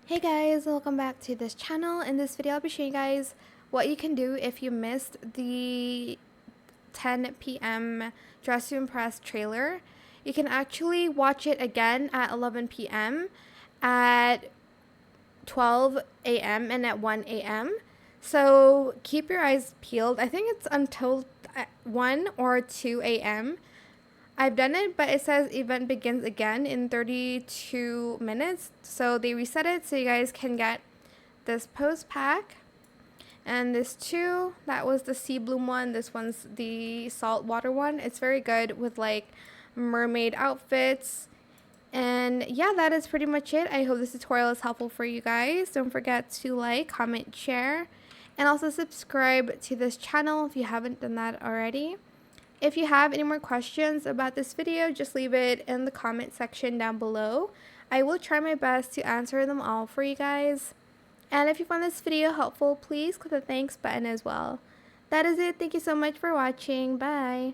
Hey guys, welcome back to this channel. In this video I'll be showing you guys what you can do if you missed the 10 p.m. Dress to Impress trailer. You can actually watch it again at 11 p.m., at 12 a.m. and at 1 a.m. So keep your eyes peeled. I think it's until 1 or 2 a.m. I've done it, but it says event begins again in 32 minutes. So they reset it so you guys can get this post pack. And this too, that was the sea bloom one. This one's the saltwater one. It's very good with like mermaid outfits. And yeah, that is pretty much it. I hope this tutorial is helpful for you guys. Don't forget to like, comment, share, and also subscribe to this channel if you haven't done that already. If you have any more questions about this video, just leave it in the comment section down below. I will try my best to answer them all for you guys. And if you found this video helpful, please click the thanks button as well. That is it. Thank you so much for watching. Bye.